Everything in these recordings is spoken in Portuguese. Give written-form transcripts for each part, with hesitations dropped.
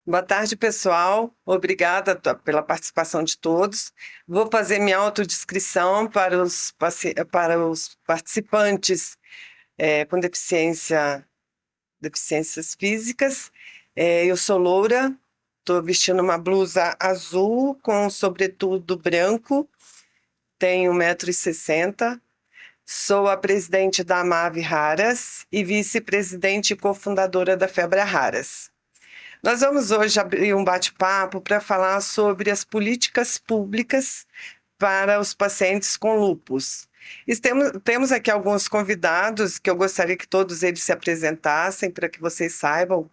Boa tarde, pessoal. Obrigada pela participação de todos. Vou fazer minha autodescrição para os participantes com deficiências físicas. Eu sou loura, estou vestindo uma blusa azul com um sobretudo branco, tenho 1,60 m, sou a presidente da Amave Raras e vice-presidente e cofundadora da Febra Raras. Nós vamos hoje abrir um bate-papo para falar sobre as políticas públicas para os pacientes com lúpus. Temos aqui alguns convidados que eu gostaria que todos eles se apresentassem para que vocês saibam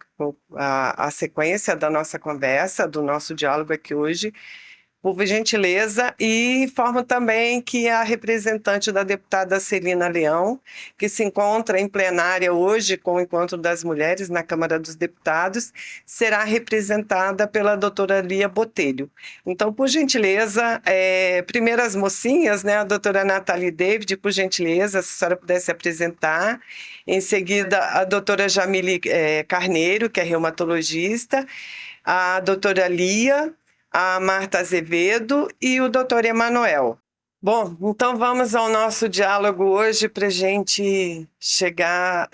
a sequência da nossa conversa, do nosso diálogo aqui hoje. Por gentileza, e informo também que a representante da deputada Celina Leão, que se encontra em plenária hoje com o Encontro das Mulheres na Câmara dos Deputados, será representada pela doutora Lia Botelho. Então, por gentileza, primeiro as mocinhas, né, a doutora Nathalie David, por gentileza, se a senhora pudesse apresentar. Em seguida, a doutora Jamile Carneiro, que é reumatologista, a doutora Lia, a Marta Azevedo e o doutor Emanuel. Bom, então vamos ao nosso diálogo hoje para a gente chegar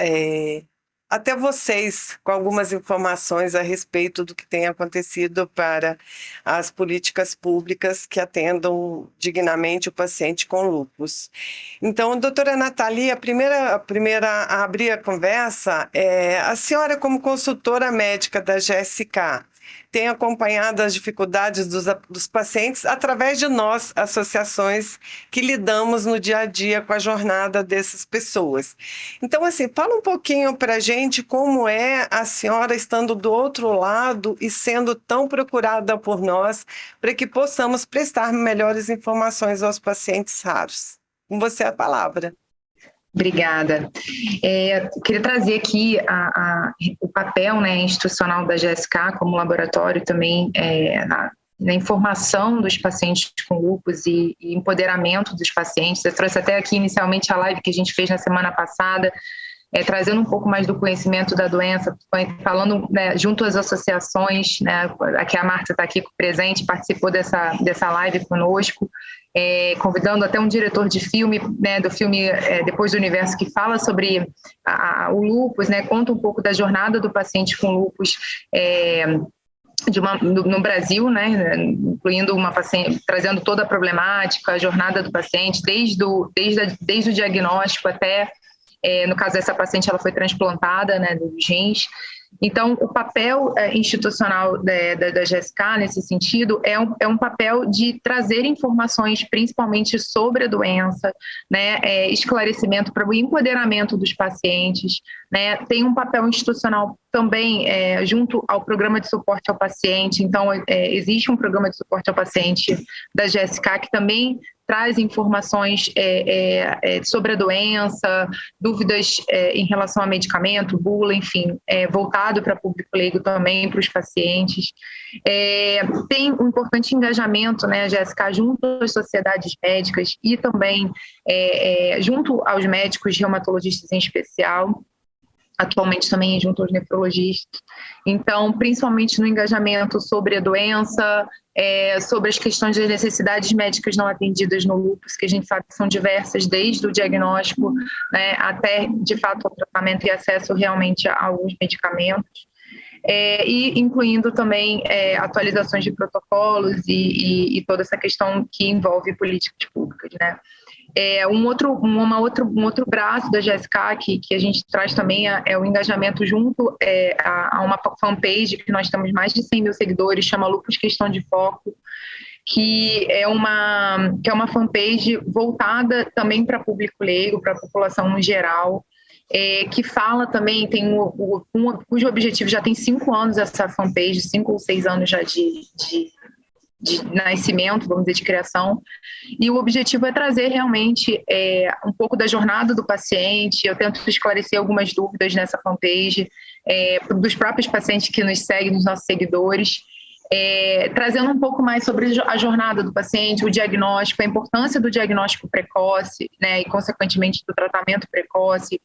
até vocês com algumas informações a respeito do que tem acontecido para as políticas públicas que atendam dignamente o paciente com lúpus. Então, doutora Nathalie, a primeira a abrir a conversa é a senhora, como consultora médica da GSK, tem acompanhado as dificuldades dos pacientes através de nós, associações que lidamos no dia a dia com a jornada dessas pessoas. Então, assim, fala um pouquinho para a gente como é a senhora estando do outro lado e sendo tão procurada por nós para que possamos prestar melhores informações aos pacientes raros. Com você a palavra. Obrigada. Queria trazer aqui o papel, né, institucional da GSK como laboratório também na informação dos pacientes com lúpus e empoderamento dos pacientes. Eu trouxe até aqui inicialmente a live que a gente fez na semana passada, trazendo um pouco mais do conhecimento da doença, falando, né, junto às associações, né, aqui a Marta está aqui presente, participou dessa live conosco, convidando até um diretor de filme, né, do filme Depois do Universo, que fala sobre o lúpus, né, conta um pouco da jornada do paciente com lúpus no Brasil, né, incluindo uma paciente, trazendo toda a problemática, a jornada do paciente, desde o diagnóstico até, no caso dessa paciente, ela foi transplantada, né, dos rins. Então, o papel institucional da GSK, nesse sentido, é um papel de trazer informações, principalmente sobre a doença, né, esclarecimento para o empoderamento dos pacientes, né, tem um papel institucional também junto ao programa de suporte ao paciente. Então, existe um programa de suporte ao paciente da GSK que também traz informações sobre a doença, dúvidas em relação a medicamento, bula, enfim, voltado para público leigo também, para os pacientes. Tem um importante engajamento, né, Jéssica, junto às sociedades médicas e também junto aos médicos reumatologistas em especial, atualmente também junto aos nefrologistas. Então, principalmente no engajamento sobre a doença, sobre as questões das necessidades médicas não atendidas no lúpus, que a gente sabe que são diversas, desde o diagnóstico, né, até, de fato, o tratamento e acesso realmente a alguns medicamentos. E incluindo também atualizações de protocolos e toda essa questão que envolve políticas públicas, né? Um outro braço da GSK que a gente traz também é o engajamento junto a uma fanpage que nós temos mais de 100 mil seguidores, chama Lúpus Questão de Foco, que é uma fanpage voltada também para público leigo, para a população em geral, que fala também, cujo objetivo já tem 5 anos essa fanpage, 5 ou 6 anos já de nascimento, vamos dizer, de criação, e o objetivo é trazer realmente um pouco da jornada do paciente. Eu tento esclarecer algumas dúvidas nessa fanpage, dos próprios pacientes que nos seguem, dos nossos seguidores, trazendo um pouco mais sobre a jornada do paciente, o diagnóstico, a importância do diagnóstico precoce, né, e consequentemente do tratamento precoce,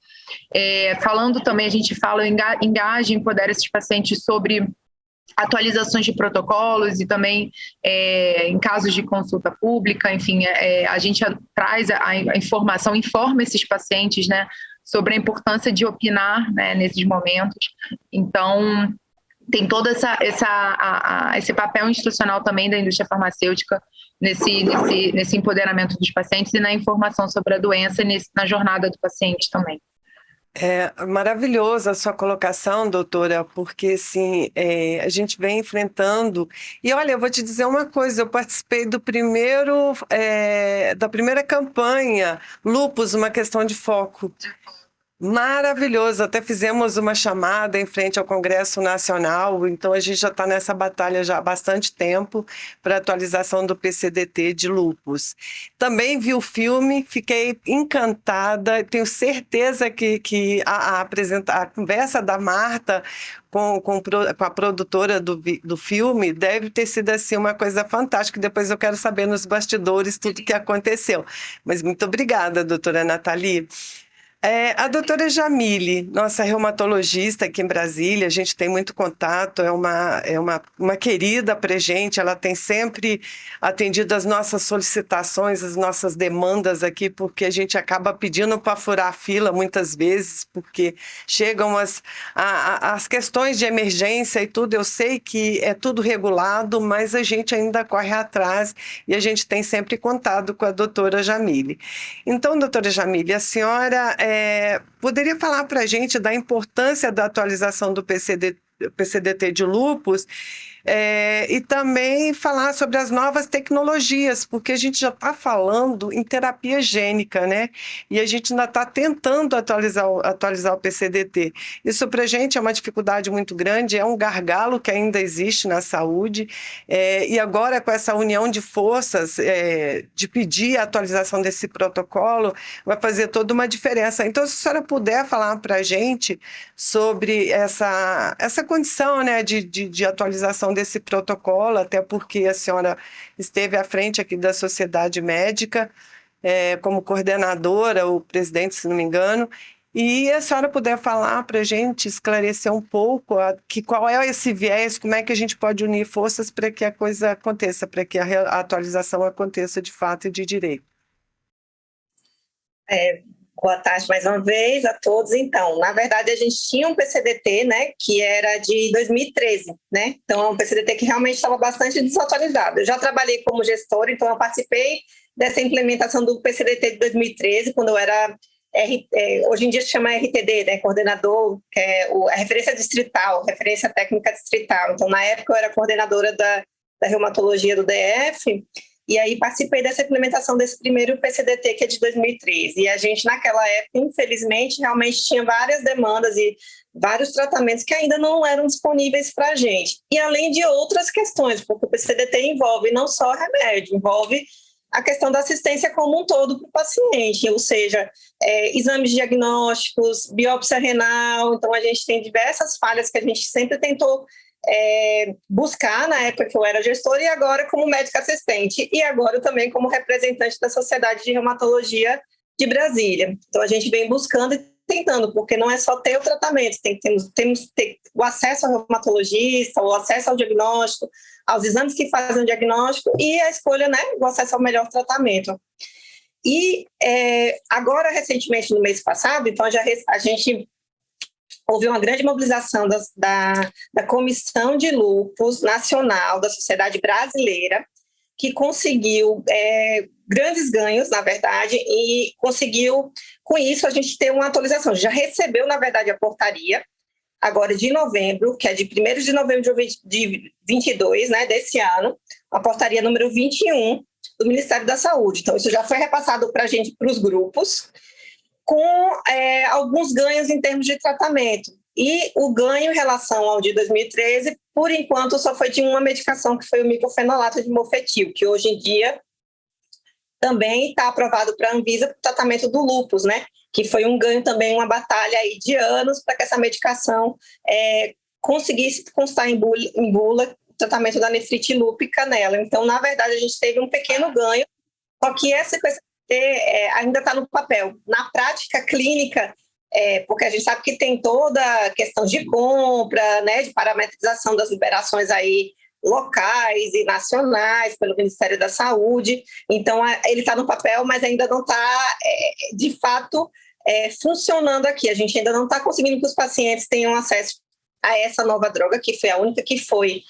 falando também, a gente fala, engaja e empodera esses pacientes sobre atualizações de protocolos e também em casos de consulta pública, enfim, a gente traz a informação, informa esses pacientes, né, sobre a importância de opinar, né, nesses momentos. Então, tem todo esse papel institucional também da indústria farmacêutica nesse empoderamento dos pacientes e na informação sobre a doença na jornada do paciente também. É maravilhosa a sua colocação, doutora, porque assim, a gente vem enfrentando. E olha, eu vou te dizer uma coisa: eu participei da primeira campanha Lúpus, uma questão de foco. Maravilhoso, até fizemos uma chamada em frente ao Congresso Nacional, então a gente já está nessa batalha já há bastante tempo para atualização do PCDT de lúpus. Também vi o filme, fiquei encantada, tenho certeza que a conversa da Marta com a produtora do filme deve ter sido assim uma coisa fantástica. Depois eu quero saber nos bastidores tudo o que aconteceu. Mas muito obrigada, doutora Nathalie. A doutora Jamile, nossa reumatologista aqui em Brasília, a gente tem muito contato, é uma querida pra gente, ela tem sempre atendido as nossas solicitações, as nossas demandas aqui, porque a gente acaba pedindo para furar a fila muitas vezes, porque chegam as questões de emergência e tudo. Eu sei que é tudo regulado, mas a gente ainda corre atrás e a gente tem sempre contato com a doutora Jamile. Então, doutora Jamile, a senhora poderia falar para a gente da importância da atualização do PCDT de lúpus e também falar sobre as novas tecnologias, porque a gente já está falando em terapia gênica, né? E a gente ainda está tentando atualizar o PCDT. Isso para a gente é uma dificuldade muito grande, é um gargalo que ainda existe na saúde, e agora com essa união de forças de pedir a atualização desse protocolo, vai fazer toda uma diferença. Então, se a senhora puder falar para a gente sobre essa condição, né, de atualização desse protocolo, até porque a senhora esteve à frente aqui da Sociedade Médica, como coordenadora, ou presidente, se não me engano, e a senhora puder falar para a gente, esclarecer um pouco qual é esse viés, como é que a gente pode unir forças para que a coisa aconteça, para que a atualização aconteça de fato e de direito. Boa tarde mais uma vez a todos. Então, na verdade, a gente tinha um PCDT, né, que era de 2013, né? Então, é um PCDT que realmente estava bastante desatualizado. Eu já trabalhei como gestora, então eu participei dessa implementação do PCDT de 2013, quando eu era, hoje em dia se chama RTD, né, coordenador, que é a referência distrital, referência técnica distrital. Então, na época, eu era coordenadora da reumatologia do DF, e aí participei dessa implementação desse primeiro PCDT, que é de 2013. E a gente, naquela época, infelizmente, realmente tinha várias demandas e vários tratamentos que ainda não eram disponíveis para a gente. E além de outras questões, porque o PCDT envolve não só remédio, envolve a questão da assistência como um todo para o paciente, ou seja, exames diagnósticos, biópsia renal. Então, a gente tem diversas falhas que a gente sempre tentou buscar na época que eu era gestora, e agora como médica assistente, e agora também como representante da Sociedade de Reumatologia de Brasília. Então a gente vem buscando e tentando, porque não é só ter o tratamento, temos que ter o acesso ao reumatologista, o acesso ao diagnóstico, aos exames que fazem o diagnóstico e a escolha, né, o acesso ao melhor tratamento. E agora, recentemente, no mês passado, então a gente houve uma grande mobilização da Comissão de Lúpus Nacional da Sociedade Brasileira, que conseguiu grandes ganhos, na verdade, e conseguiu, com isso, a gente ter uma atualização. Já recebeu, na verdade, a portaria, agora de novembro, que é de 1º de novembro de 22, né, desse ano, a portaria número 21 do Ministério da Saúde. Então, isso já foi repassado para a gente, para os grupos, com alguns ganhos em termos de tratamento. E o ganho em relação ao de 2013, por enquanto, só foi de uma medicação, que foi o micofenolato de mofetil, que hoje em dia também está aprovado para a Anvisa para o tratamento do lúpus, né? Que foi um ganho também, uma batalha aí de anos para que essa medicação conseguisse constar em bula o tratamento da nefrite lúpica nela. Então, na verdade, a gente teve um pequeno ganho, só que essa ainda está no papel. Na prática clínica, porque a gente sabe que tem toda a questão de compra, né, de parametrização das liberações aí locais e nacionais pelo Ministério da Saúde. Então, ele está no papel, mas ainda não está, de fato, funcionando aqui. A gente ainda não está conseguindo que os pacientes tenham acesso a essa nova droga, que foi a única que foi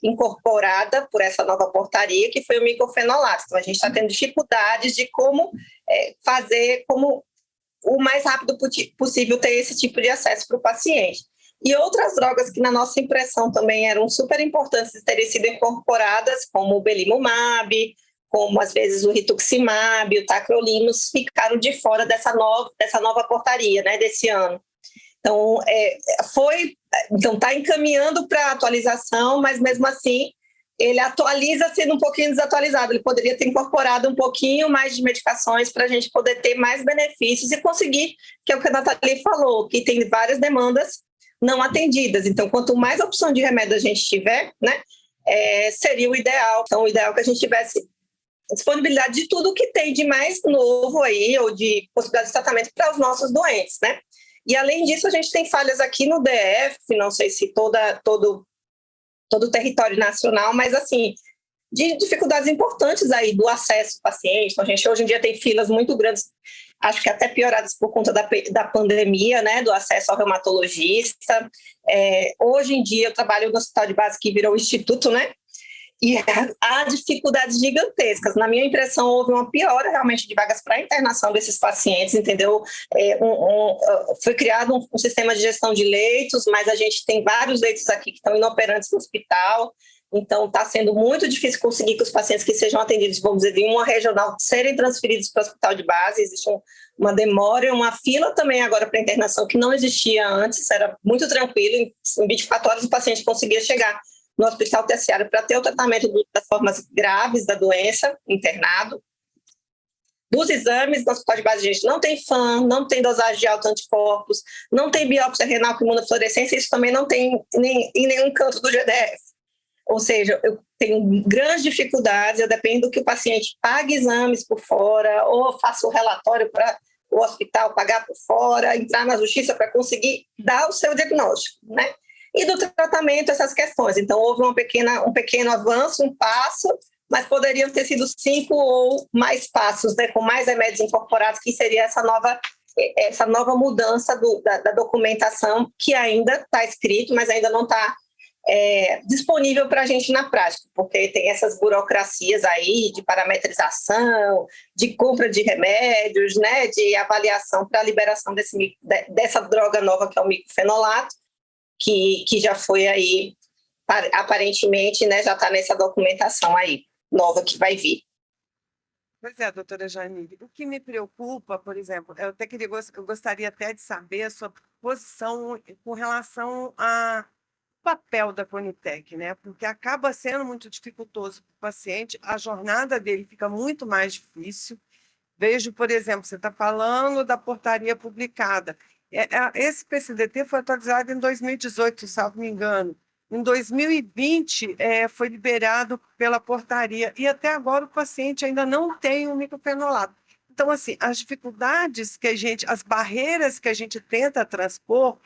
incorporada por essa nova portaria, que foi o micofenolato. Então, a gente está tendo dificuldades de como fazer, como o mais rápido possível ter esse tipo de acesso para o paciente. E outras drogas que, na nossa impressão, também eram super importantes de terem sido incorporadas, como o belimumab, como, às vezes, o rituximab, o tacrolimus, ficaram de fora dessa nova portaria, né, desse ano. Então, está encaminhando para atualização, mas, mesmo assim, ele atualiza sendo um pouquinho desatualizado. Ele poderia ter incorporado um pouquinho mais de medicações para a gente poder ter mais benefícios e conseguir, que é o que a Nathalie falou, que tem várias demandas não atendidas. Então, quanto mais opção de remédio a gente tiver, né, seria o ideal. Então, o ideal é que a gente tivesse disponibilidade de tudo que tem de mais novo aí, ou de possibilidade de tratamento para os nossos doentes, né? E, além disso, a gente tem falhas aqui no DF, não sei se todo o território nacional, mas, assim, de dificuldades importantes aí do acesso ao paciente. Então, a gente hoje em dia tem filas muito grandes, acho que até pioradas por conta da pandemia, né, do acesso ao reumatologista. Hoje em dia eu trabalho no hospital de base que virou o instituto, né, e há dificuldades gigantescas. Na minha impressão, houve uma piora realmente de vagas para internação desses pacientes, entendeu? Foi criado um sistema de gestão de leitos, mas a gente tem vários leitos aqui que estão inoperantes no hospital. Então, está sendo muito difícil conseguir que os pacientes que sejam atendidos, vamos dizer, em uma regional, serem transferidos para o hospital de base. Existe uma demora, uma fila também agora para internação que não existia antes, era muito tranquilo. Em 24 horas o paciente conseguia chegar no hospital terciário para ter o tratamento das formas graves da doença, internado. Dos exames, no hospital de base, a gente não tem FAM, não tem dosagem de autoanticorpos, não tem biópsia renal com imunofluorescência, isso também não tem em nenhum canto do GDF. Ou seja, eu tenho grandes dificuldades, eu dependo que o paciente pague exames por fora, ou faça o relatório para o hospital pagar por fora, entrar na justiça para conseguir dar o seu diagnóstico, né? E do tratamento, essas questões. Então, houve um pequeno avanço, um passo, mas poderiam ter sido 5 ou mais passos, né, com mais remédios incorporados, que seria essa nova mudança da documentação, que ainda está escrito, mas ainda não está disponível para a gente na prática, porque tem essas burocracias aí de parametrização, de compra de remédios, né, de avaliação para a liberação dessa droga nova que é o micofenolato, que já foi aí, aparentemente, né, já está nessa documentação aí, nova que vai vir. Pois é, doutora Janine, o que me preocupa, por exemplo, eu gostaria até de saber a sua posição com relação a papel da Conitec, né? Porque acaba sendo muito dificultoso para o paciente, a jornada dele fica muito mais difícil. Vejo, por exemplo, você está falando da portaria publicada. Esse PCDT foi atualizado em 2018, salvo me engano. Em 2020, foi liberado pela portaria, e até agora o paciente ainda não tem o micofenolato. Então, assim, as dificuldades as barreiras que a gente tenta transpor,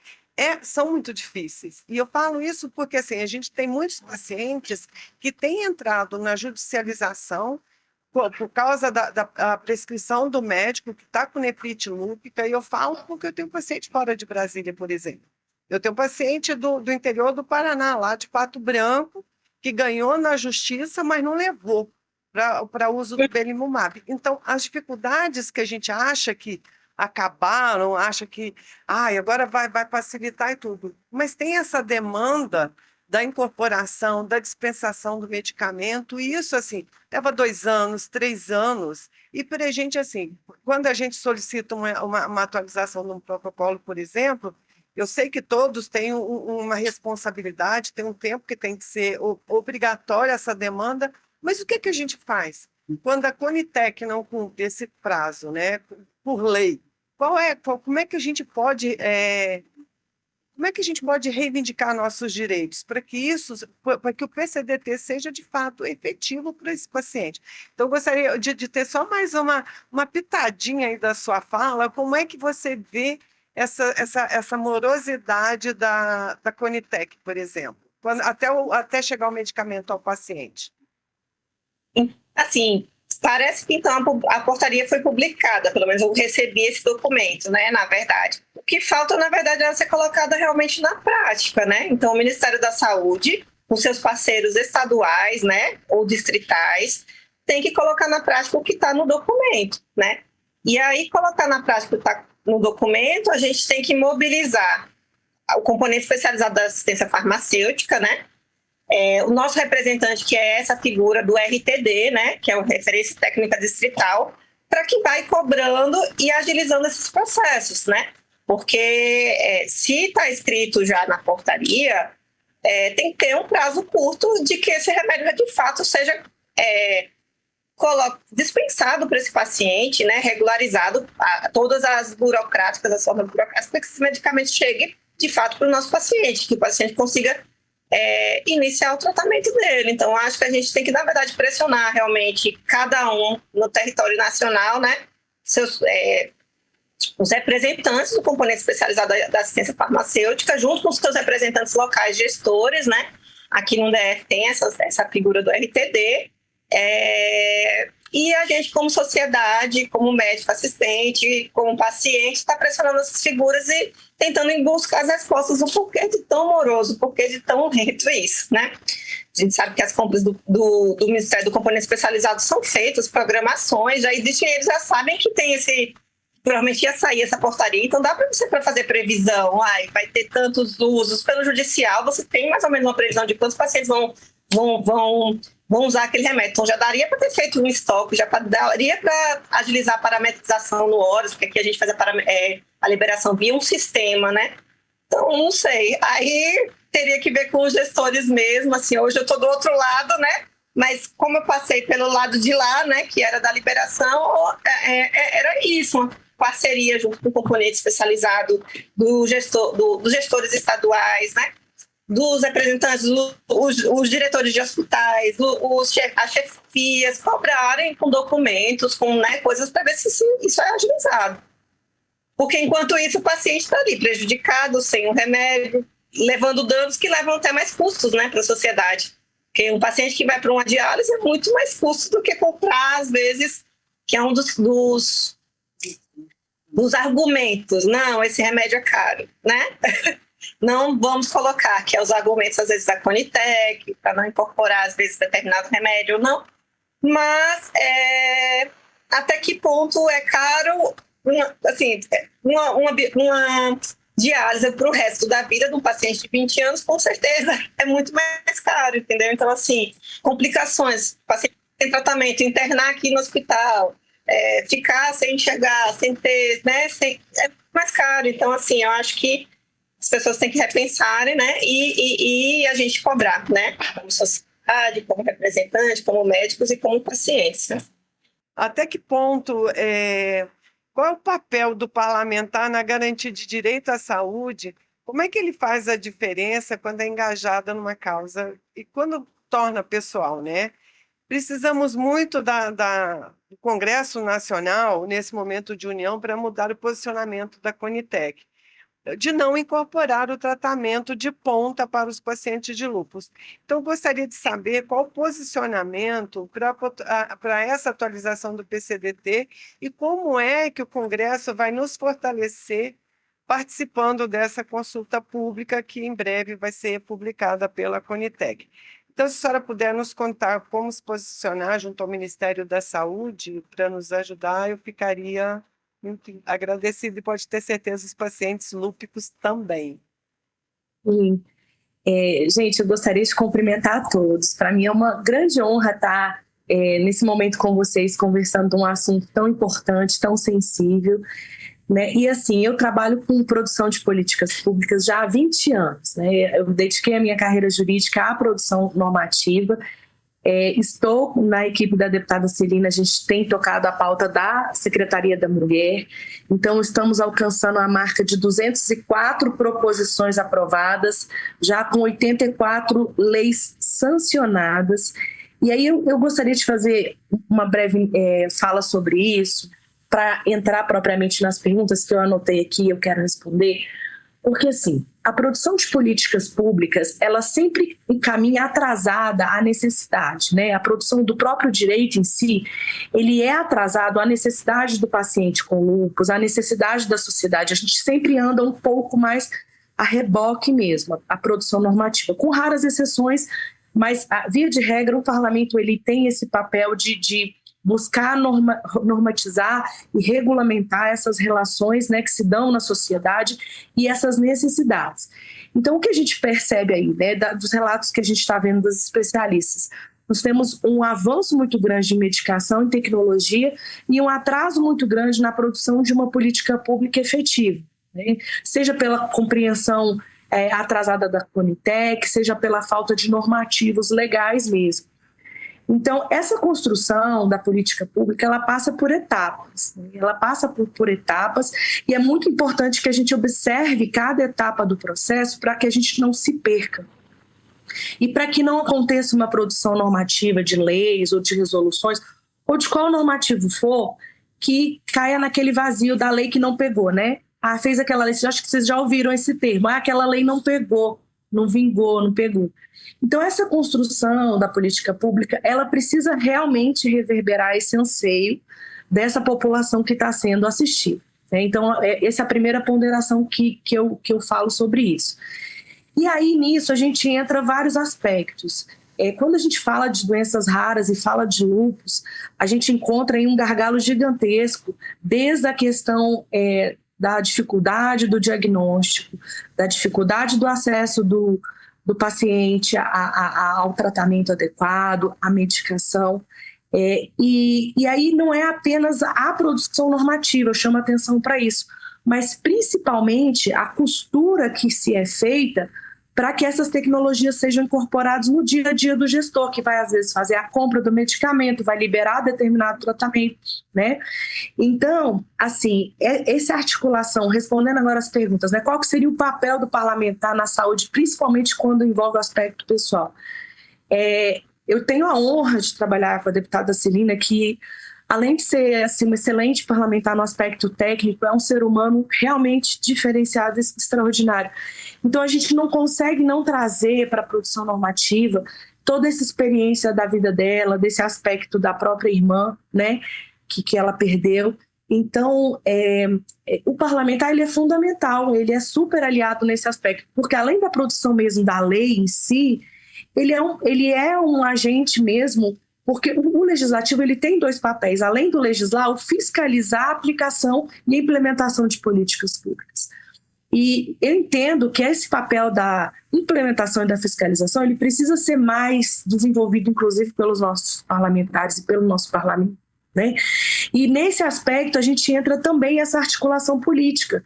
são muito difíceis. E eu falo isso porque assim, a gente tem muitos pacientes que têm entrado na judicialização por causa da prescrição do médico que está com nefrite lúpica, e eu falo porque eu tenho paciente fora de Brasília, por exemplo. Eu tenho paciente do interior do Paraná, lá de Pato Branco, que ganhou na justiça, mas não levou para uso do belimumab. Então, as dificuldades que a gente acha que acabaram, acha que agora vai facilitar e tudo. Mas tem essa demanda da incorporação, da dispensação do medicamento, e isso, assim, leva 2 anos, 3 anos, e para a gente, assim, quando a gente solicita uma atualização de um protocolo, por exemplo, eu sei que todos têm uma responsabilidade, tem um tempo que tem que ser obrigatória essa demanda, mas o que a gente faz? Quando a Conitec não cumpre esse prazo, né, por lei, como é que a gente pode Como é que a gente pode reivindicar nossos direitos para que o PCDT seja de fato efetivo para esse paciente? Então, eu gostaria de ter só mais uma pitadinha aí da sua fala, como é que você vê essa morosidade da Conitec, por exemplo, até chegar o medicamento ao paciente? Assim, parece que então a portaria foi publicada, pelo menos eu recebi esse documento, né, na verdade. O que falta, na verdade, é ser colocada realmente na prática, né? Então, o Ministério da Saúde, com seus parceiros estaduais, né, ou distritais, tem que colocar na prática o que está no documento, né? E aí, colocar na prática o que está no documento, a gente tem que mobilizar o componente especializado da assistência farmacêutica, né? O nosso representante, que é essa figura do RTD, né, que é o Referência Técnica Distrital, para que vai cobrando e agilizando esses processos, né? Porque se está escrito já na portaria, tem que ter um prazo curto de que esse remédio de fato seja dispensado para esse paciente, né, regularizado a todas as burocráticas, as formas burocráticas, para que esse medicamento chegue de fato para o nosso paciente, que o paciente consiga iniciar o tratamento dele. Então, acho que a gente tem que, na verdade, pressionar realmente cada um no território nacional, né, os representantes do componente especializado da assistência farmacêutica, junto com os seus representantes locais gestores, né, aqui no DF tem essa figura do RTD, e a gente, como sociedade, como médico assistente, como paciente, está pressionando essas figuras e tentando buscar as respostas do porquê de tão moroso, porquê de tão lento isso, né? A gente sabe que as compras do Ministério do Componente Especializado são feitas, programações, já existem, eles já sabem que tem provavelmente ia sair essa portaria, então dá para você fazer previsão, vai ter tantos usos. Pelo judicial, você tem mais ou menos uma previsão de quantos pacientes vão usar aquele remédio. Então, já daria para ter feito um estoque, daria para agilizar a parametrização no horas, porque aqui a gente faz a liberação via um sistema, né? Então, não sei. Aí teria que ver com os gestores mesmo, assim, hoje eu estou do outro lado, né? Mas como eu passei pelo lado de lá, né, que era da liberação, era isso, uma parceria junto com o componente especializado dos gestores estaduais, né? Dos representantes, os diretores de hospitais, as chefias, cobrarem com documentos, com, né, coisas para ver se isso é agilizado. Porque, enquanto isso, o paciente está ali prejudicado, sem um remédio, levando danos que levam até mais custos, né, para a sociedade. Porque um paciente que vai para uma diálise é muito mais custo do que comprar, às vezes, que é um dos argumentos. Não, esse remédio é caro, né? Não vamos colocar, que é os argumentos, às vezes, da Conitec, para não incorporar, às vezes, determinado remédio ou não. Mas, até que ponto é caro, uma diálise para o resto da vida de um paciente de 20 anos, com certeza, é muito mais caro, entendeu? Então, assim, complicações, paciente sem tratamento, internar aqui no hospital, ficar sem enxergar, sem ter, né, é mais caro. Então, assim, eu acho que as pessoas têm que repensarem, né, e a gente cobrar, né, como sociedade, como representante, como médicos e como pacientes, né? Até que ponto, qual é o papel do parlamentar na garantia de direito à saúde? Como é que ele faz a diferença quando é engajado numa causa e quando torna pessoal, né? Precisamos muito do Congresso Nacional, nesse momento de união, para mudar o posicionamento da Conitec, de não incorporar o tratamento de ponta para os pacientes de lúpus. Então, gostaria de saber qual o posicionamento para essa atualização do PCDT e como é que o Congresso vai nos fortalecer participando dessa consulta pública que em breve vai ser publicada pela Conitec. Então, se a senhora puder nos contar como se posicionar junto ao Ministério da Saúde para nos ajudar, eu ficaria muito agradecido e pode ter certeza os pacientes lúpicos também. Sim. Gente, eu gostaria de cumprimentar a todos. Para mim é uma grande honra estar nesse momento com vocês, conversando de um assunto tão importante, tão sensível, né? E assim, eu trabalho com produção de políticas públicas já há 20 anos, né? Eu dediquei a minha carreira jurídica à produção normativa, Estou na equipe da deputada Celina, a gente tem tocado a pauta da Secretaria da Mulher, então estamos alcançando a marca de 204 proposições aprovadas, já com 84 leis sancionadas. E aí eu gostaria de fazer uma breve fala sobre isso, para entrar propriamente nas perguntas que eu anotei aqui e eu quero responder, porque assim, a produção de políticas públicas, ela sempre encaminha atrasada à necessidade, né? A produção do próprio direito em si, ele é atrasado à necessidade do paciente com lúpus, à necessidade da sociedade. A gente sempre anda um pouco mais a reboque mesmo, a produção normativa, com raras exceções, mas, via de regra, o parlamento ele tem esse papel de buscar normatizar e regulamentar essas relações, né, que se dão na sociedade e essas necessidades. Então, o que a gente percebe aí, né, dos relatos que a gente está vendo dos especialistas, nós temos um avanço muito grande em medicação e tecnologia e um atraso muito grande na produção de uma política pública efetiva, né, seja pela compreensão atrasada da Conitec, seja pela falta de normativos legais mesmo. Então, essa construção da política pública, ela passa por etapas, né? Ela passa por etapas e é muito importante que a gente observe cada etapa do processo para que a gente não se perca. E para que não aconteça uma produção normativa de leis ou de resoluções, ou de qual normativo for, que caia naquele vazio da lei que não pegou, né? Fez aquela lei, acho que vocês já ouviram esse termo, aquela lei não pegou, não vingou, não pegou. Então, essa construção da política pública, ela precisa realmente reverberar esse anseio dessa população que está sendo assistida, né? Então, essa é a primeira ponderação que eu falo sobre isso. E aí, nisso, a gente entra vários aspectos. Quando a gente fala de doenças raras e fala de lúpus, a gente encontra aí um gargalo gigantesco, desde a questão da dificuldade do diagnóstico, da dificuldade do acesso do paciente ao tratamento adequado, à medicação. E aí não é apenas a produção normativa, eu chamo a atenção para isso, mas principalmente a costura que se é feita para que essas tecnologias sejam incorporadas no dia a dia do gestor, que vai, às vezes, fazer a compra do medicamento, vai liberar determinado tratamento, né? Então, assim, essa articulação, respondendo agora as perguntas, né? Qual que seria o papel do parlamentar na saúde, principalmente quando envolve o aspecto pessoal? Eu tenho a honra de trabalhar com a deputada Celina, que, além de ser assim, uma excelente parlamentar no aspecto técnico, é um ser humano realmente diferenciado e extraordinário. Então, a gente não consegue não trazer para a produção normativa toda essa experiência da vida dela, desse aspecto da própria irmã, né, que ela perdeu. Então, o parlamentar ele é fundamental, ele é super aliado nesse aspecto, porque além da produção mesmo da lei em si, ele é um agente mesmo. Porque o legislativo ele tem dois papéis, além do legislar, o fiscalizar a aplicação e a implementação de políticas públicas. E eu entendo que esse papel da implementação e da fiscalização ele precisa ser mais desenvolvido, inclusive pelos nossos parlamentares e pelo nosso parlamento, né? E nesse aspecto a gente entra também essa articulação política,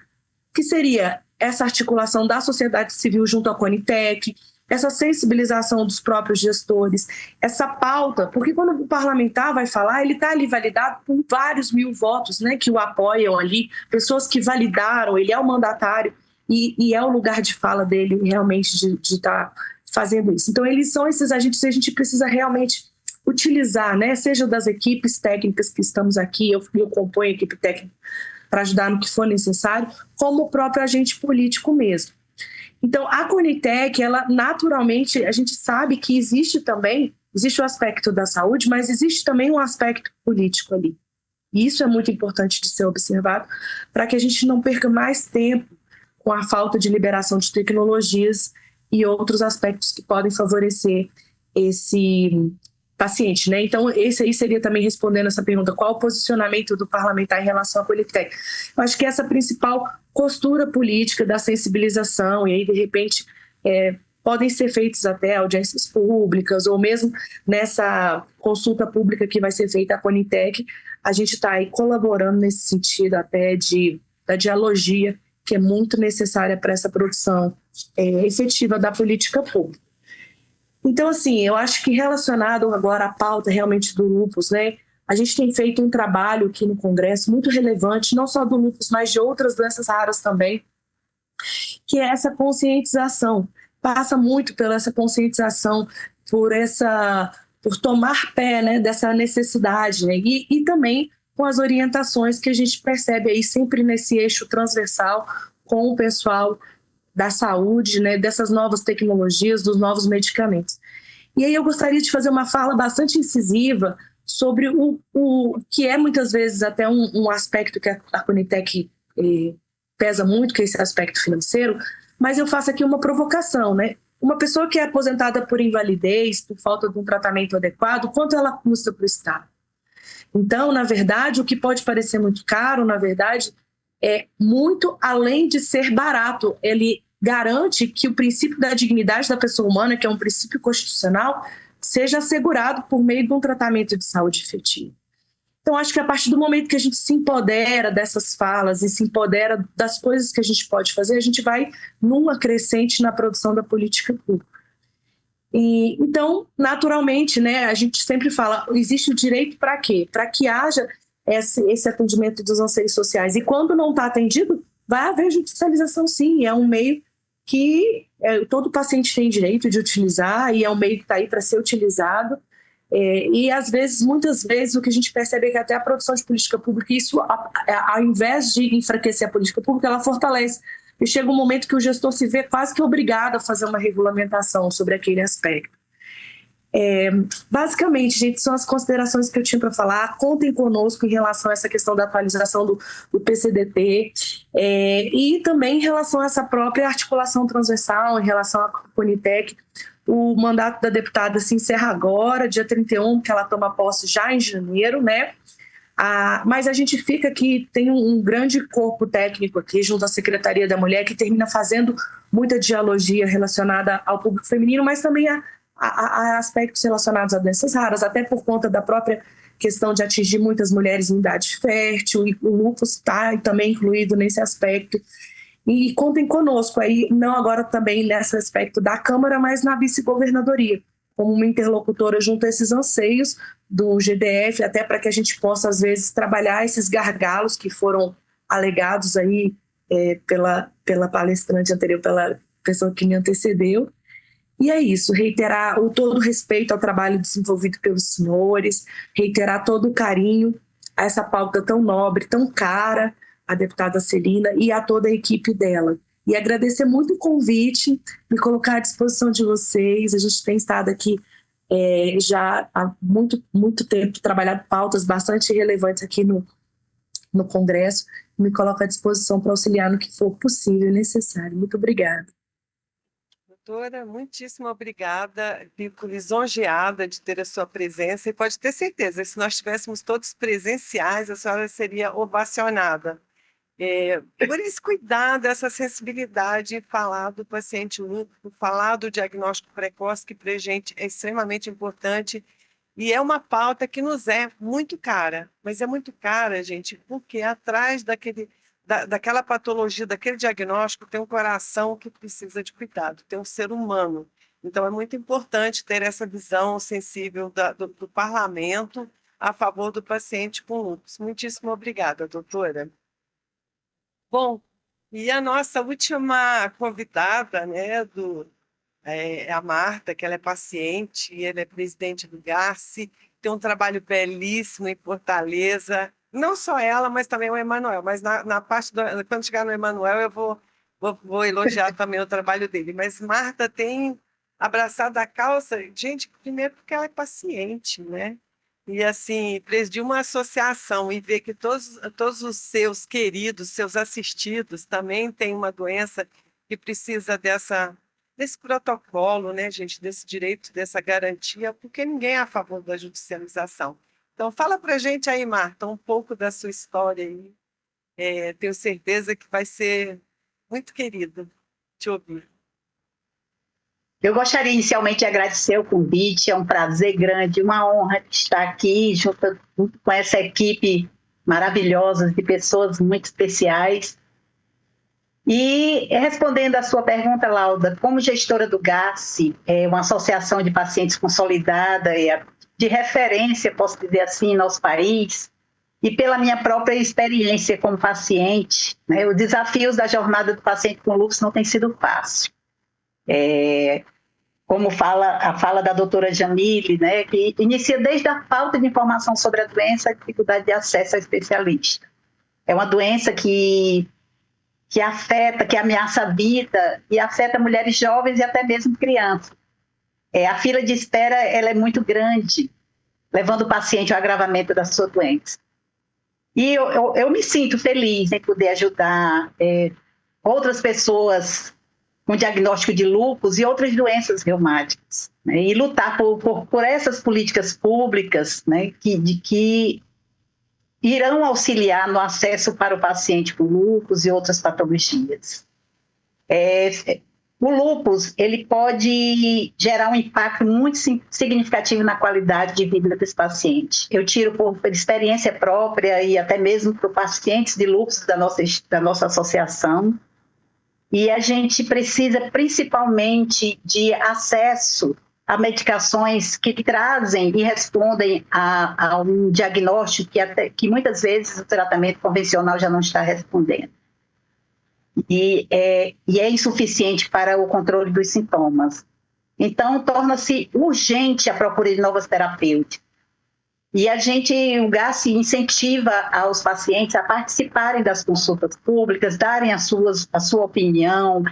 que seria essa articulação da sociedade civil junto à Conitec, essa sensibilização dos próprios gestores, essa pauta, porque quando o parlamentar vai falar, ele está ali validado por vários mil votos, né, que o apoiam ali, pessoas que validaram, ele é o mandatário e é o lugar de fala dele realmente de estar fazendo isso. Então, eles são esses agentes que a gente precisa realmente utilizar, né, seja das equipes técnicas que estamos aqui, eu componho a equipe técnica para ajudar no que for necessário, como o próprio agente político mesmo. Então, a Conitec, ela naturalmente, a gente sabe que existe o aspecto da saúde, mas existe também um aspecto político ali. E isso é muito importante de ser observado para que a gente não perca mais tempo com a falta de liberação de tecnologias e outros aspectos que podem favorecer esse paciente, né? Então, esse aí seria também respondendo essa pergunta, qual o posicionamento do parlamentar em relação à Conitec? Eu acho que essa principal costura política da sensibilização, e aí, de repente, podem ser feitas até audiências públicas, ou mesmo nessa consulta pública que vai ser feita à Conitec, a gente está aí colaborando nesse sentido até da dialogia, que é muito necessária para essa produção efetiva da política pública. Então, assim, eu acho que relacionado agora à pauta realmente do lúpus, né? A gente tem feito um trabalho aqui no Congresso muito relevante, não só do lúpus, mas de outras doenças raras também, que é essa conscientização. Passa muito pela essa conscientização, por tomar pé, né, dessa necessidade, né? E também com as orientações que a gente percebe aí sempre nesse eixo transversal com o pessoal da saúde, né, dessas novas tecnologias, dos novos medicamentos. E aí eu gostaria de fazer uma fala bastante incisiva sobre o que é muitas vezes até um aspecto que a Conitec pesa muito, que é esse aspecto financeiro, mas eu faço aqui uma provocação, né? Uma pessoa que é aposentada por invalidez, por falta de um tratamento adequado, quanto ela custa para o Estado? Então, na verdade, o que pode parecer muito caro, na verdade, é muito além de ser barato. Ele garante que o princípio da dignidade da pessoa humana, que é um princípio constitucional, seja assegurado por meio de um tratamento de saúde efetivo. Então, acho que a partir do momento que a gente se empodera dessas falas e se empodera das coisas que a gente pode fazer, a gente vai numa crescente na produção da política pública. E, então, naturalmente, né, a gente sempre fala, existe o direito para quê? Para que haja esse atendimento dos anseios sociais. E quando não está atendido, vai haver judicialização, sim. É um meio que todo paciente tem direito de utilizar e é um meio que está aí para ser utilizado. E, às vezes, muitas vezes, o que a gente percebe é que até a produção de política pública, isso, ao invés de enfraquecer a política pública, ela fortalece. E chega um momento que o gestor se vê quase que obrigado a fazer uma regulamentação sobre aquele aspecto. Basicamente, gente, são as considerações que eu tinha para falar. Contem conosco em relação a essa questão da atualização do PCDT e também em relação a essa própria articulação transversal, em relação à Conitec. O mandato da deputada se encerra agora, dia 31, que ela toma posse já em janeiro, né? Mas a gente fica aqui, tem um grande corpo técnico aqui, junto à Secretaria da Mulher, que termina fazendo muita dialogia relacionada ao público feminino, mas também a aspectos relacionados a doenças raras, até por conta da própria questão de atingir muitas mulheres em idade fértil, e o lúpus está também incluído nesse aspecto. E contem conosco aí, não agora também nesse aspecto da Câmara, mas na vice-governadoria, como uma interlocutora junto a esses anseios do GDF, até para que a gente possa, às vezes, trabalhar esses gargalos que foram alegados aí pela palestrante anterior, pela pessoa que me antecedeu. E é isso, reiterar todo o respeito ao trabalho desenvolvido pelos senhores, reiterar todo o carinho a essa pauta tão nobre, tão cara, a deputada Celina e a toda a equipe dela. E agradecer muito o convite, me colocar à disposição de vocês. A gente tem estado aqui já há muito tempo, trabalhado pautas bastante relevantes aqui no Congresso. Me coloco à disposição para auxiliar no que for possível e necessário. Muito obrigada. Doutora, muitíssimo obrigada. Fico lisonjeada de ter a sua presença e pode ter certeza, se nós estivéssemos todos presenciais, a senhora seria ovacionada. Por esse cuidado, essa sensibilidade em falar do paciente lúpico, falar do diagnóstico precoce, que para a gente é extremamente importante, e é uma pauta que nos é muito cara, mas é muito cara, gente, porque atrás daquela patologia, daquele diagnóstico, tem um coração que precisa de cuidado, tem um ser humano. Então, é muito importante ter essa visão sensível do parlamento a favor do paciente com lúpus. Muitíssimo obrigada, doutora. Bom, e a nossa última convidada, né, a Marta, que ela é paciente, ela é presidente do GARCE, tem um trabalho belíssimo em Fortaleza, não só ela, mas também o Emanuel, mas na parte, quando chegar no Emanuel eu vou elogiar também o trabalho dele, mas Marta tem abraçado a causa, gente, primeiro porque ela é paciente, né? E assim, presidir uma associação e ver que todos os seus queridos, seus assistidos também têm uma doença que precisa desse protocolo, né, gente, desse direito, dessa garantia, porque ninguém é a favor da judicialização. Então, fala para a gente aí, Marta, um pouco da sua história aí. Tenho certeza que vai ser muito querido te ouvir. Eu gostaria inicialmente de agradecer o convite, é um prazer grande, uma honra estar aqui junto com essa equipe maravilhosa de pessoas muito especiais. E respondendo à sua pergunta, Lauda, como gestora do GACI, uma associação de pacientes consolidada e de referência, posso dizer assim, no nosso país, e pela minha própria experiência como paciente, né, os desafios da jornada do paciente com lúpus não têm sido fácil. Como a fala da doutora Jamile, né, que inicia desde a falta de informação sobre a doença, a dificuldade de acesso ao especialista. É uma doença que afeta, que ameaça a vida e afeta mulheres jovens e até mesmo crianças. A fila de espera ela é muito grande, levando o paciente ao agravamento da sua doença. E eu me sinto feliz em poder ajudar outras pessoas com diagnóstico de lúpus e outras doenças reumáticas, né, e lutar por essas políticas públicas, né, que irão auxiliar no acesso para o paciente com lúpus e outras patologias. O lúpus ele pode gerar um impacto muito significativo na qualidade de vida desse paciente. Eu tiro por experiência própria e até mesmo para pacientes de lúpus da nossa associação. E a gente precisa principalmente de acesso a medicações que trazem e respondem a um diagnóstico que muitas vezes o tratamento convencional já não está respondendo. E é insuficiente para o controle dos sintomas. Então, torna-se urgente a procura de novas terapêuticas. E o GACI incentiva aos pacientes a participarem das consultas públicas, darem a sua opinião,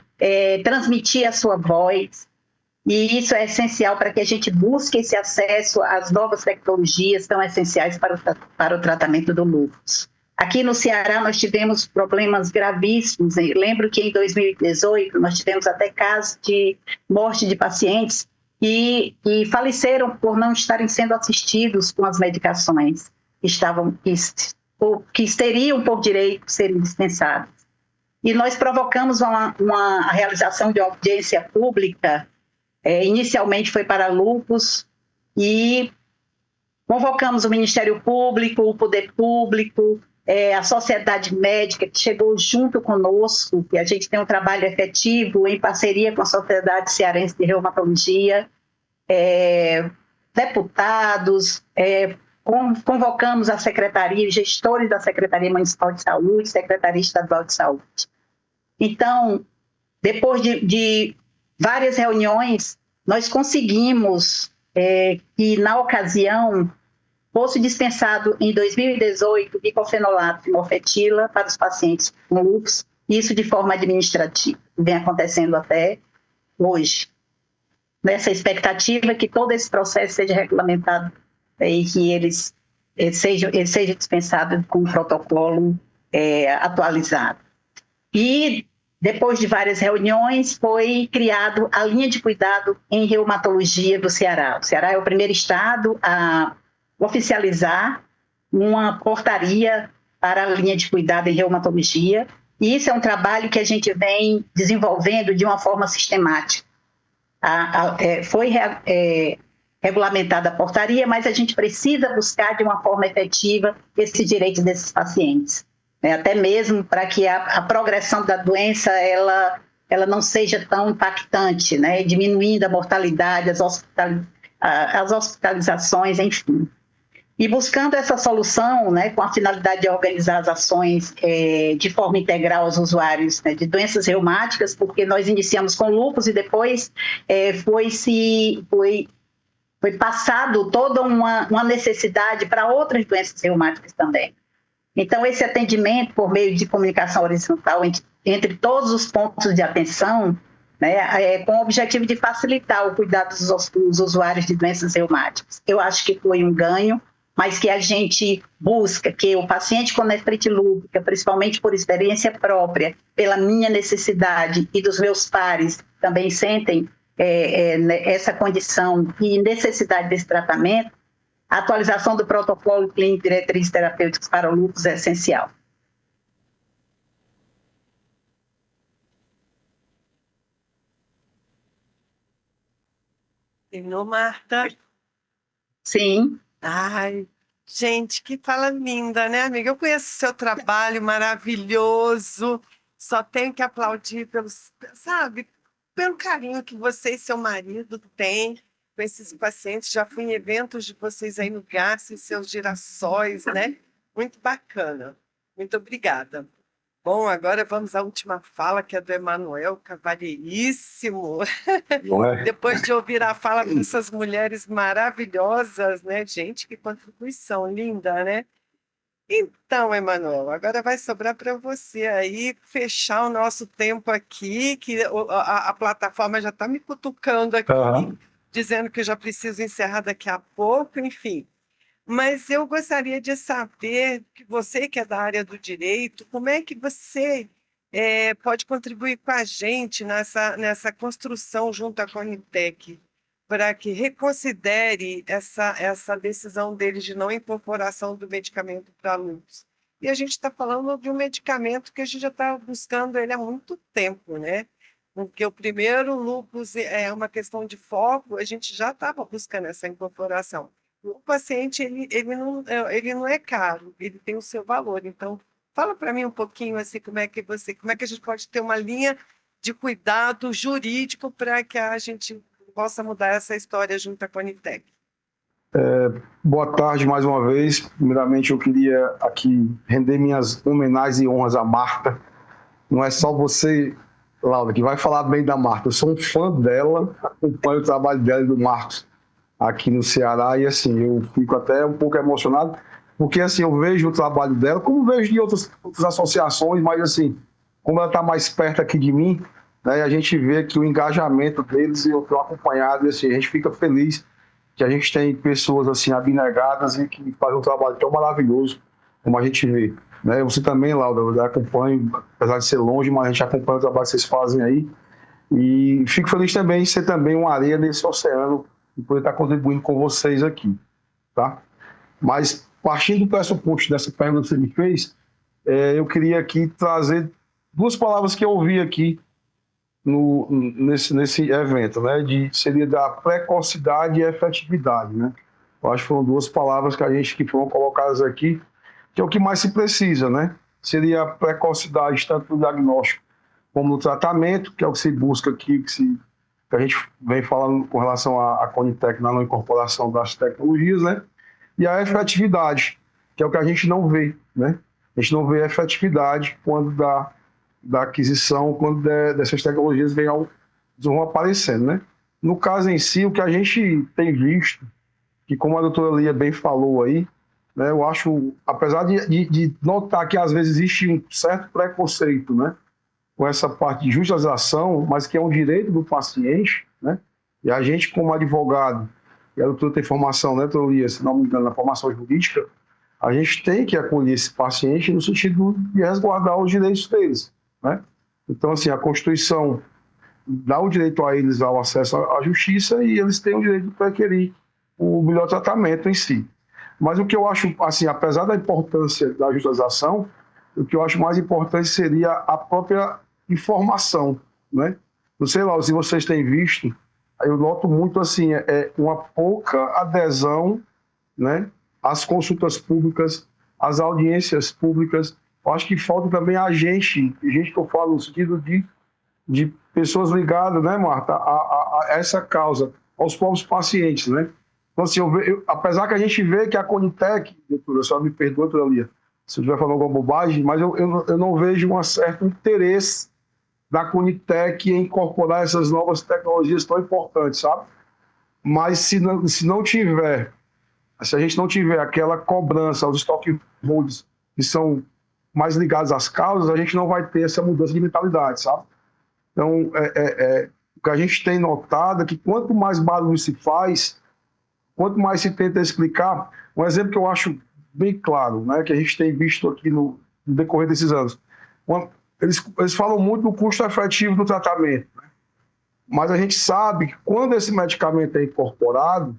transmitir a sua voz. E isso é essencial para que a gente busque esse acesso às novas tecnologias tão essenciais para o tratamento do lúpus. Aqui no Ceará nós tivemos problemas gravíssimos. Eu lembro que em 2018 nós tivemos até casos de morte de pacientes e faleceram por não estarem sendo assistidos com as medicações que teriam por direito serem dispensadas. E nós provocamos a realização de uma audiência pública, inicialmente foi para lúpus, e convocamos o Ministério Público, o Poder Público, a sociedade médica que chegou junto conosco, que a gente tem um trabalho efetivo em parceria com a Sociedade Cearense de Reumatologia, deputados, convocamos a secretaria, gestores da Secretaria Municipal de Saúde, Secretaria Estadual de Saúde. Então, depois de várias reuniões, nós conseguimos que, na ocasião, fosse dispensado em 2018 diclofenolato e mofetila para os pacientes com lúpus, isso de forma administrativa, vem acontecendo até hoje. Nessa expectativa que todo esse processo seja regulamentado e que ele seja dispensado com um protocolo atualizado. E, depois de várias reuniões, foi criado a linha de cuidado em reumatologia do Ceará. O Ceará é o primeiro estado a oficializar uma portaria para a linha de cuidado em reumatologia, e isso é um trabalho que a gente vem desenvolvendo de uma forma sistemática. Foi regulamentada a portaria, mas a gente precisa buscar de uma forma efetiva esse direito desses pacientes, né? Até mesmo para que a progressão da doença ela não seja tão impactante, né? Diminuindo a mortalidade, as hospitalizações, enfim. E buscando essa solução, né, com a finalidade de organizar as ações de forma integral aos usuários, né, de doenças reumáticas, porque nós iniciamos com lúpus e depois foi passado toda uma necessidade para outras doenças reumáticas também. Então, esse atendimento por meio de comunicação horizontal entre todos os pontos de atenção, né, com o objetivo de facilitar o cuidado dos usuários de doenças reumáticas. Eu acho que foi um ganho, mas que a gente busca que o paciente com nefrite lúpica, principalmente por experiência própria, pela minha necessidade e dos meus pares também sentem essa condição e necessidade desse tratamento, a atualização do protocolo clínico de diretrizes terapêuticas para o lúpus é essencial. Terminou, Marta? Sim. Ai, gente, que fala linda, né, amiga? Eu conheço o seu trabalho maravilhoso. só tenho que aplaudir sabe, pelo carinho que você e seu marido têm com esses pacientes. Já fui em eventos de vocês aí no Garça, seus girassóis, né? Muito bacana. Muito obrigada. Bom, agora vamos à última fala, que é do Emanuel, cavalheiríssimo. Não é? Depois de ouvir a fala dessas mulheres maravilhosas, né? Gente, que contribuição linda, né? Então, Emanuel, agora vai sobrar para você aí fechar o nosso tempo aqui, que a plataforma já está me cutucando aqui, Aham. dizendo que eu já preciso encerrar daqui a pouco, enfim. Mas eu gostaria de saber, que você que é da área do direito, como é que você pode contribuir com a gente nessa construção junto à Conitec, para que reconsidere essa decisão deles de não incorporação do medicamento para lúpus. E a gente está falando de um medicamento que a gente já está buscando ele há muito tempo, né? Porque o primeiro lúpus é uma questão de foco, a gente já estava buscando essa incorporação. O paciente, ele não é caro, ele tem o seu valor. Então, fala para mim um pouquinho assim, como é que a gente pode ter uma linha de cuidado jurídico para que a gente possa mudar essa história junto à Conitec. Boa tarde mais uma vez. Primeiramente, eu queria aqui render minhas homenagens e honras à Marta. Não é só você, Laura, que vai falar bem da Marta. Eu sou um fã dela, acompanho o trabalho dela e do Marcos aqui no Ceará, e assim, eu fico até um pouco emocionado, porque assim, eu vejo o trabalho dela, como vejo de outras associações, mas assim, como ela está mais perto aqui de mim, né, a gente vê que o engajamento deles, eu estou acompanhado, e assim, a gente fica feliz que a gente tem pessoas assim, abnegadas e que fazem um trabalho tão maravilhoso, como a gente vê. Né? Você também, Laura, eu acompanho, apesar de ser longe, mas a gente acompanha o trabalho que vocês fazem aí, e fico feliz também de ser também uma areia nesse oceano, e poder estar contribuindo com vocês aqui, tá? Mas, partindo do pressuposto dessa pergunta que você me fez, eu queria aqui trazer duas palavras que eu ouvi aqui nesse evento, né? Seria da precocidade e efetividade, né? Eu acho que foram duas palavras que foram colocadas aqui, que é o que mais se precisa, né? Seria a precocidade, tanto no diagnóstico como no tratamento, que é o que se busca aqui, que a gente vem falando com relação à Conitec na não incorporação das tecnologias, né? E a efetividade, que é o que a gente não vê, né? A gente não vê a efetividade quando da aquisição, quando dessas tecnologias vão aparecendo, né? No caso em si, o que a gente tem visto, que como a doutora Lia bem falou aí, né? Eu acho, apesar de notar que às vezes existe um certo preconceito, né? Com essa parte de judicialização, mas que é um direito do paciente, né? E a gente, como advogado, e a doutora tem formação, né, doutora Lia, se não me engano, na formação jurídica, a gente tem que acolher esse paciente no sentido de resguardar os direitos deles, né? Então, assim, a Constituição dá o direito a eles ao acesso à justiça e eles têm o direito de requerir o melhor tratamento em si. Mas o que eu acho, assim, apesar da importância da judicialização, o que eu acho mais importante seria a própria informação, né? Não sei lá, se vocês têm visto, eu noto muito assim, uma pouca adesão, né, às consultas públicas, às audiências públicas. Eu acho que falta também a gente que eu falo no sentido de pessoas ligadas, né, Marta, a essa causa, aos próprios pacientes, né? Então, assim, apesar que a gente vê que a Conitec, doutora, só me perdoe, doutora Lia, se eu estiver falando alguma bobagem, mas eu não vejo um certo interesse da Conitec em incorporar essas novas tecnologias tão importantes, sabe? Mas se a gente não tiver aquela cobrança aos stakeholders que são mais ligados às causas, a gente não vai ter essa mudança de mentalidade, sabe? Então, o que a gente tem notado é que quanto mais barulho se faz, quanto mais se tenta explicar, um exemplo que eu acho bem claro, né, que a gente tem visto aqui no decorrer desses anos. Eles falam muito do custo efetivo do tratamento, né? Mas a gente sabe que quando esse medicamento é incorporado,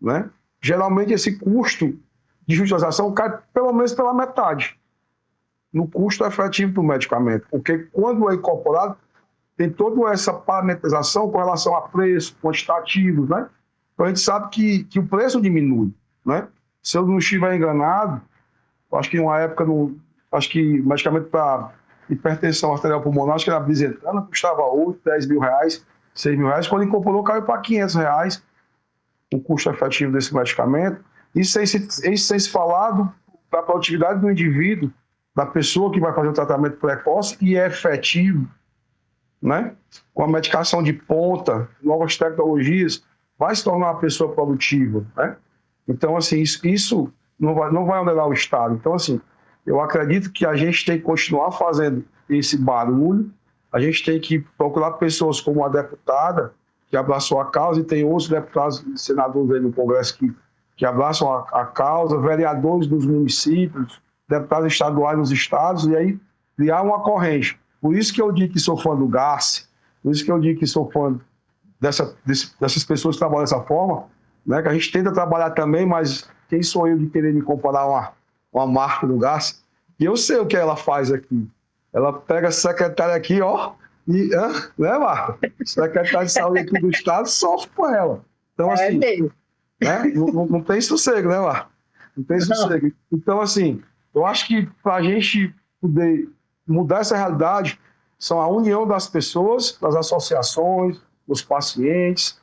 né, geralmente esse custo de judicialização cai pelo menos pela metade no custo efetivo do medicamento, porque quando é incorporado, tem toda essa parametrização com relação a preço, quantitativos, né? Então a gente sabe que o preço diminui, né? Se eu não estiver enganado, acho que em uma época, acho que medicamento para hipertensão arterial pulmonar, acho que era Bizentana, custava 8, 10 mil reais, 6 mil reais. Quando incorporou, caiu para 500 reais o custo efetivo desse medicamento. Isso sem se falar da produtividade do indivíduo, da pessoa que vai fazer o tratamento precoce e é efetivo, né? Com a medicação de ponta, novas tecnologias, vai se tornar uma pessoa produtiva, né? Então, assim, isso não vai onerar o Estado. Então, assim, eu acredito que a gente tem que continuar fazendo esse barulho, a gente tem que procurar pessoas como a deputada, que abraçou a causa, e tem outros deputados e senadores aí no Congresso que abraçam a causa, vereadores dos municípios, deputados estaduais nos estados, e aí criar uma corrente. Por isso que eu digo que sou fã do GAS, por isso que eu digo que sou fã dessas pessoas que trabalham dessa forma, né, que a gente tenta trabalhar também, mas quem sou eu de querer me comparar uma marca do GAS? E eu sei o que ela faz aqui. Ela pega a secretária aqui, ó, e, né, Marca? Secretária de saúde aqui do estado sofre com ela. Então, assim, né, não tem sossego, né, Marca? Não tem sossego. Então, assim, eu acho que para a gente poder mudar essa realidade, são a união das pessoas, das associações, dos pacientes,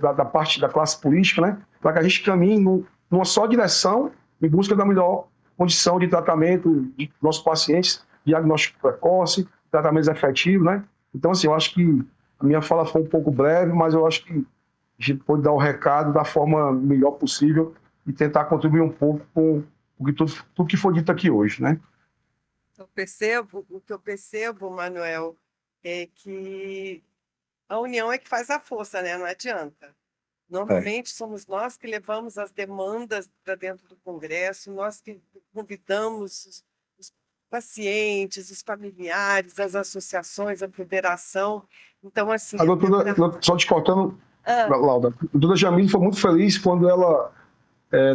da parte da classe política, né, para que a gente caminhe numa só direção em busca da melhor condição de tratamento de nossos pacientes, diagnóstico precoce, tratamentos efetivos, né? Então, assim, eu acho que a minha fala foi um pouco breve, mas eu acho que a gente pode dar o recado da forma melhor possível e tentar contribuir um pouco com tudo que foi dito aqui hoje, né? O que eu percebo, Manuel, é que a união é que faz a força, né? Não adianta. Normalmente somos nós que levamos as demandas para dentro do Congresso, nós que convidamos os pacientes, os familiares, as associações, a federação. Então, assim... A doutora, só te cortando, Laura, a doutora Jamile foi muito feliz quando ela,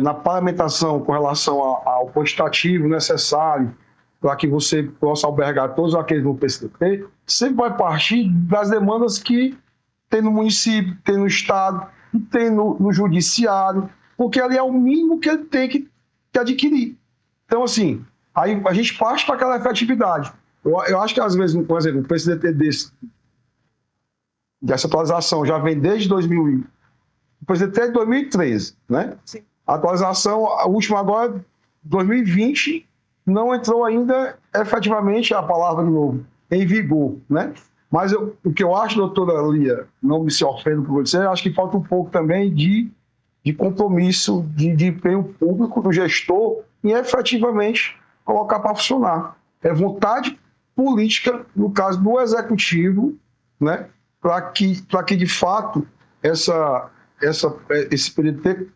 na parlamentação com relação ao quantitativo necessário para que você possa albergar todos aqueles do PCDT, sempre vai partir das demandas que tem no município, tem no estado, e tem no judiciário, porque ali é o mínimo que ele tem que adquirir. Então, assim, aí a gente parte para aquela efetividade. Eu acho que, às vezes, por exemplo, o PCDT dessa atualização já vem desde 2000, o PCDT é de 2013, né? Sim. A atualização, a última agora, 2020, não entrou ainda efetivamente, a palavra de novo, em vigor, né? Mas o que eu acho, doutora Lia, não me se ofenda por você, eu acho que falta um pouco também de compromisso, de empenho público do gestor em efetivamente colocar para funcionar. É vontade política, no caso do executivo, né, para que de fato esse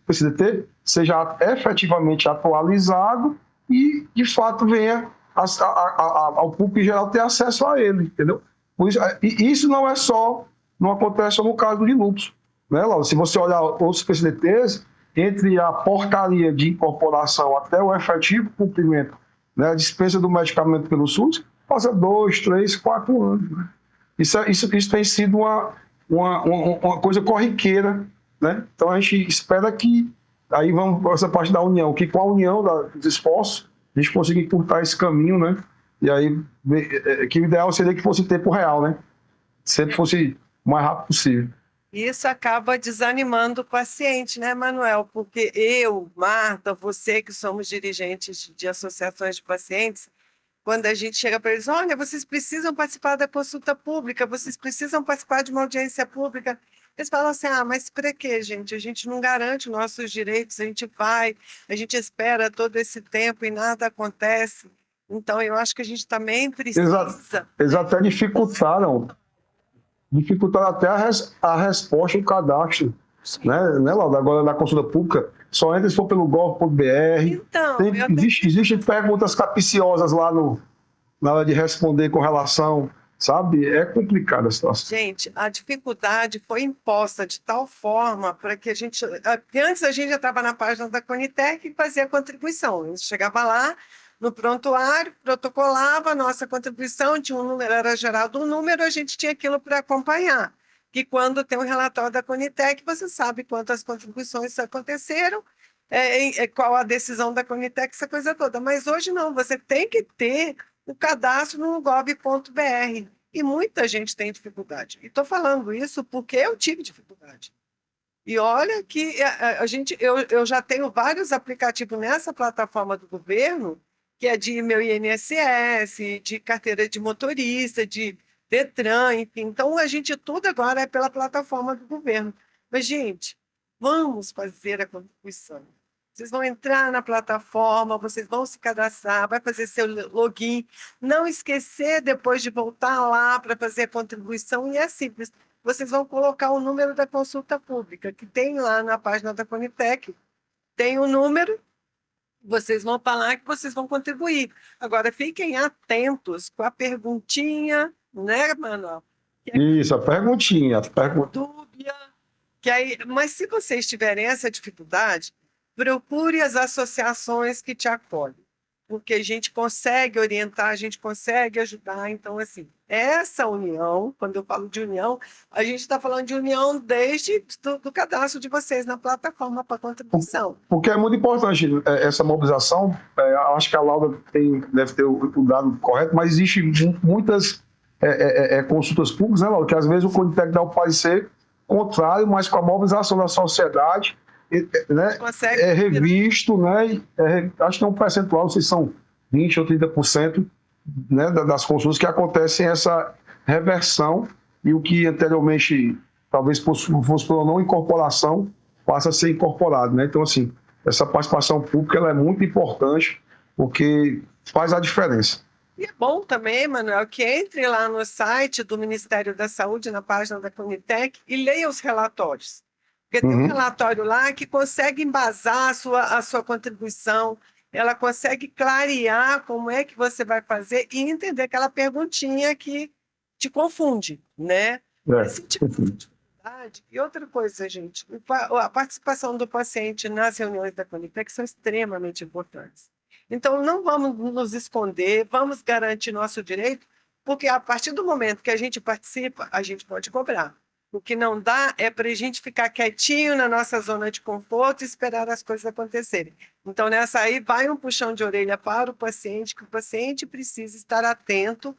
PCDT seja efetivamente atualizado e de fato venha ao público em geral ter acesso a ele, entendeu? Isso não acontece só no caso de lúpus, né, Laura? Se você olhar outros PCDTs, entre a portaria de incorporação até o efetivo cumprimento, né, a dispensa do medicamento pelo SUS, passa 2, 3, 4 anos. Né? Isso tem sido uma coisa corriqueira, né? Então a gente espera que, aí vamos para essa parte da união, que com a união dos esforços, a gente consiga encurtar esse caminho, né? E aí, que o ideal seria que fosse tempo real, né? Sempre fosse o mais rápido possível. Isso acaba desanimando o paciente, né, Manuel? Porque eu, Marta, você que somos dirigentes de associações de pacientes, quando a gente chega para eles, olha, vocês precisam participar da consulta pública, vocês precisam participar de uma audiência pública. Eles falam assim, mas para quê, gente? A gente não garante os nossos direitos, a gente espera todo esse tempo e nada acontece. Então, eu acho que a gente também precisa... Eles até dificultaram até a resposta do cadastro, né, Laura? Agora, na consulta pública, só entra se for pelo gov.br. Então, Existem perguntas capciosas lá na hora de responder com relação, sabe? É complicada a situação. Gente, a dificuldade foi imposta de tal forma para que a gente... Porque antes a gente já estava na página da Conitec e fazia a contribuição. A gente chegava lá, no prontuário, protocolava a nossa contribuição, tinha um número, era gerado um número, a gente tinha aquilo para acompanhar. Que quando tem um relatório da Conitec, você sabe quantas contribuições aconteceram, qual a decisão da Conitec, essa coisa toda. Mas hoje não, você tem que ter o cadastro no gov.br. E muita gente tem dificuldade. E estou falando isso porque eu tive dificuldade. E olha que eu já tenho vários aplicativos nessa plataforma do governo, que é de meu INSS, de carteira de motorista, de Detran, enfim. Então, tudo agora é pela plataforma do governo. Mas, gente, vamos fazer a contribuição. Vocês vão entrar na plataforma, vocês vão se cadastrar, vai fazer seu login. Não esquecer depois de voltar lá para fazer a contribuição, e é simples. Vocês vão colocar o número da consulta pública, que tem lá na página da Conitec. Tem o número, vocês vão falar que vocês vão contribuir. Agora, fiquem atentos com a perguntinha, né, Manuel? Isso, a perguntinha. Dúvida. Mas se vocês tiverem essa dificuldade, procure as associações que te acolhem, porque a gente consegue orientar, a gente consegue ajudar. Então, assim, essa união, quando eu falo de união, a gente está falando de união desde do cadastro de vocês na plataforma para contribuição. Porque é muito importante essa mobilização. Acho que a Laura deve ter o dado correto, mas existem muitas consultas públicas, né, Laura, que às vezes o Conitec dá o parecer contrário, mas com a mobilização da sociedade, né, é revisto, né, acho que é um percentual, se são 20% ou 30%, né, das consultas que acontecem essa reversão, e o que anteriormente talvez fosse por não incorporação, passa a ser incorporado, né? Então, assim, essa participação pública ela é muito importante, porque faz a diferença. E é bom também, Manuel, que entre lá no site do Ministério da Saúde, na página da Conitec, e leia os relatórios. Porque tem um relatório lá que consegue embasar a sua contribuição, ela consegue clarear como é que você vai fazer e entender aquela perguntinha que te confunde, né? Esse tipo de dificuldade. E outra coisa, gente, a participação do paciente nas reuniões da Conitec são extremamente importantes. Então, não vamos nos esconder, vamos garantir nosso direito, porque a partir do momento que a gente participa, a gente pode cobrar. O que não dá é para a gente ficar quietinho na nossa zona de conforto e esperar as coisas acontecerem. Então, nessa aí, vai um puxão de orelha para o paciente, que o paciente precisa estar atento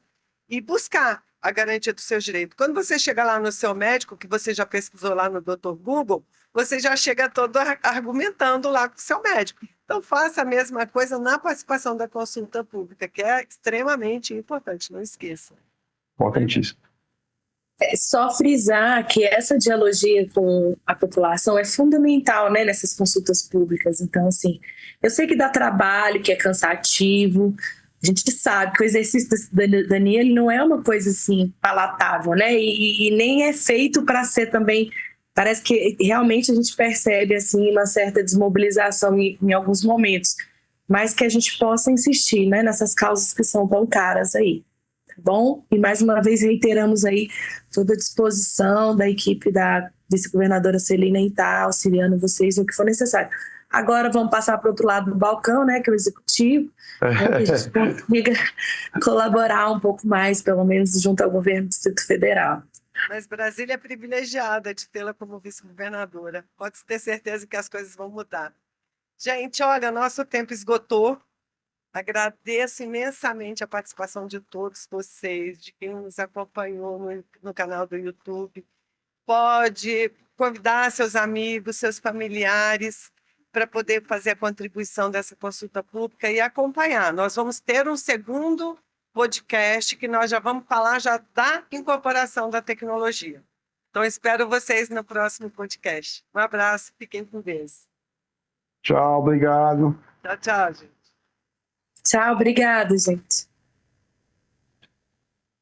e buscar a garantia do seu direito. Quando você chega lá no seu médico, que você já pesquisou lá no Dr. Google, você já chega todo argumentando lá com o seu médico. Então, faça a mesma coisa na participação da consulta pública, que é extremamente importante, não esqueça. Importantíssimo. Só frisar que essa dialogia com a população é fundamental, né, nessas consultas públicas. Então, assim, eu sei que dá trabalho, que é cansativo. A gente sabe que o exercício da cidadania ele não é uma coisa assim palatável, né? E nem é feito para ser também. Parece que realmente a gente percebe assim uma certa desmobilização em alguns momentos, mas que a gente possa insistir, né, nessas causas que são tão caras aí. Bom, e mais uma vez reiteramos aí toda a disposição da equipe da vice-governadora Celina em estar auxiliando vocês no que for necessário. Agora vamos passar para o outro lado do balcão, né, que é o executivo, para que a gente consiga colaborar um pouco mais, pelo menos junto ao governo do Distrito Federal. Mas Brasília é privilegiada de tê-la como vice-governadora. Pode ter certeza que as coisas vão mudar. Gente, olha, nosso tempo esgotou. Agradeço imensamente a participação de todos vocês, de quem nos acompanhou no canal do YouTube. Pode convidar seus amigos, seus familiares, para poder fazer a contribuição dessa consulta pública e acompanhar. Nós vamos ter um segundo podcast que nós já vamos falar já da incorporação da tecnologia. Então, espero vocês no próximo podcast. Um abraço, fiquem com Deus. Tchau, obrigado. Tchau, tchau, gente. Tchau, obrigada, gente.